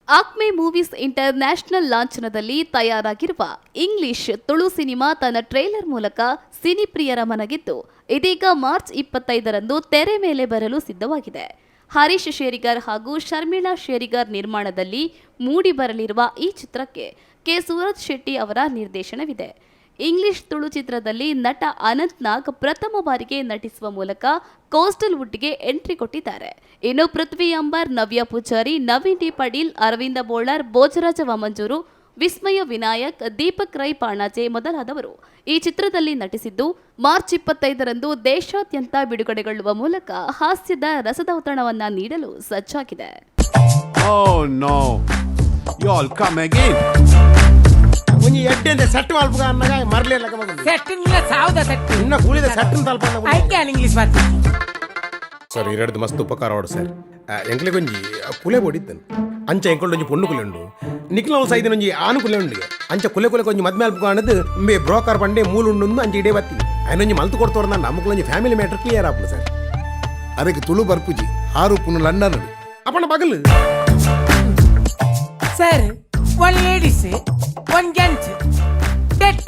Acme Movies International ಲಾಂಛನದಲ್ಲಿ ತಯಾರಾಗಿರುವ English Tulu cinema ತನ್ನ ಟ್ರೇಲರ್ ಮೂಲಕ ಸಿನಿಪ್ರಿಯರ ಮನಗಿದ್ದು ಇದೀಗ ಮಾರ್ಚ್ 25ರಂದು ತೆರೆ ಮೇಲೆ ಬರಲು ಸಿದ್ಧವಾಗಿದೆ. ಹರೀಶ್ ಶೇರಿಗಾರ್ ಹಾಗೂ ಶರ್ಮಿಳಾ ಶೇರಿಗಾರ್ ನಿರ್ಮಾಣದಲ್ಲಿ ಮೂಡಿ ಬರಲಿರುವ ಈ ಚಿತ್ರಕ್ಕೆ ಕೆ. ಸೂರಜ್ ಶೆಟ್ಟಿ ಅವರ ನಿರ್ದೇಶನವಿದೆ. ಇಂಗ್ಲಿಷ್ ತುಳು ಚಿತ್ರದಲ್ಲಿ ನಟ ಅನಂತ್ ನಾಗ್ ಪ್ರಥಮ ಬಾರಿಗೆ ನಟಿಸುವ ಮೂಲಕ ಕೋಸ್ಟಲ್ ವುಡ್ಗೆ ಎಂಟ್ರಿ ಕೊಟ್ಟಿದ್ದಾರೆ. ಇನ್ನು ಪೃಥ್ವಿ ಅಂಬರ್, ನವ್ಯ ಪೂಜಾರಿ, ನವೀನ್ ಡಿ ಪಡೀಲ್, ಅರವಿಂದ ಬೋಳಾರ್, ಭೋಜರಾಜ ವಾಮಂಜೂರು, ವಿಸ್ಮಯ ವಿನಾಯಕ್, ದೀಪಕ್ ರೈ ಪಾಣಾಜೆ ಮೊದಲಾದವರು ಈ ಚಿತ್ರದಲ್ಲಿ ನಟಿಸಿದ್ದು ಮಾರ್ಚ್ 25ರಂದು ದೇಶಾದ್ಯಂತ ಬಿಡುಗಡೆಗೊಳ್ಳುವ ಮೂಲಕ ಹಾಸ್ಯದ ರಸದೌತಣವನ್ನ ನೀಡಲು ಸಜ್ಜಾಗಿದೆ. Oh no, you all come again. ಒಂಜಿ ಎಡ್ಡೆಂದ ಸೆಟ್ ಮಲ್ಪಗ ಅನ್ನಗ ಮರ್ಲೆ ಲಗ ಮಗ ಸೆಟ್ ಇಲ್ಲ ಸಾವದ ಸೆಟ್ ಇನ್ನ ಕೂಲಿದ ಸೆಟ್ ತಲ್ಪನ ಐ ಕ್ಯಾನ್ ಇಂಗ್ಲಿಷ್ ಮಾತು ಸರ್ ಇರಡ್ದು ಮಸ್ತ್ ಉಪಕಾರ ವಾಡು ಸರ್ ಎಂಕ್ಲೆ ಒಂಜಿ ಕುಲೆ ಬೋಡಿದ್ದನು ಅಂಚ ಎಂಕೊಳೊಂಜಿ ಪೊಣ್ಣು ಕುಲೆ ಉಂಡು ನಿಕ್ಲ ಸೈದಿನ ಒಂಜಿ ಆನು ಕುಲೆ ಉಂಡು ಅಂಚ ಕುಲೆ ಕುಲೆ ಒಂಜಿ ಮದ್ಮೆ ಅಲ್ಪಗ ಅನ್ನದು ಬೇ ಬ್ರೋಕರ್ ಬಂಡೆ ಮೂಲು ಉಂಡು ಅಂಚ ಇಡೇ ಬತ್ತಿ ಐನೊಂಜಿ ಮಲ್ತು ಕೊಡ್ತೋರ ನಾನು ನಮ್ಮಕ್ಕೊಂಜಿ ಫ್ಯಾಮಿಲಿ ಮ್ಯಾಟರ್ ಕ್ಲಿಯರ್ ಆಪುಡು ಸರ್ ಅದಕ್ಕೆ ತುಳು ಬರ್ಪುಜಿ ಆರು ಪುನು ಲಂಡನ್ ಅಪ್ಪಣ ಬಗಲು sir one ladies one gents that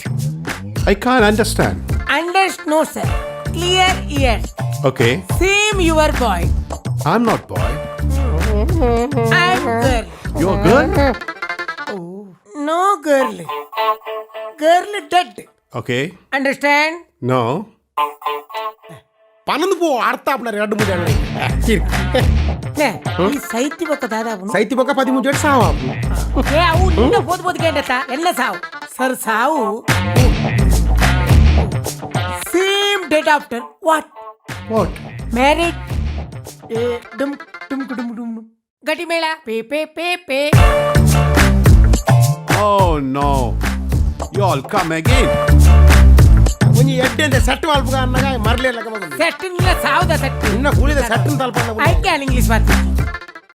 I can't understand. Understand no sir clear ears Okay, same your boy I'm not boy. I am girl You're good? No girl girl dead Okay, understand no. ಪನಂದು ಪೋ ಅರ್ಥ ಆಪಣ ಎರಡು ಮುಜೆ ಈ ಸೈತಿ ಬೊಕ್ಕ ದಾದಾಪುನು ಸೈತಿ ಪಕ್ಕ 10 ಮುಜೆ ಸಾವ ಏ ಅವು ನಿನ್ನ ಬೋದು ಕೇಂಡತ್ತ ಎಲ್ಲ ಸಾವು ಸರ್ ಸಾವು same date after what What? Marriage ಏ ಡುಮ್ ಡುಮ್ ಡುಮ್ ಡುಮ್ ಗಟಿ ಮೇಳ pay pay pay pay Oh no, you all come again. ಒಂಜಿ ಎಡ್ಡೆಂದ ಸೆಟ್ ಮಲ್ಪಗ ಅನ್ನಗ ಮರ್ಲೆ ಲಗ ಮಗ ಸೆಟ್ ಇಲ್ಲ ಸಾವದ ಸೆಟ್ ಇನ್ನ ಕೂಲಿದ ಸೆಟ್ ತಲ್ಪನ ಐ ಕ್ಯಾನ್ ಇಂಗ್ಲಿಷ್ ಮಾತು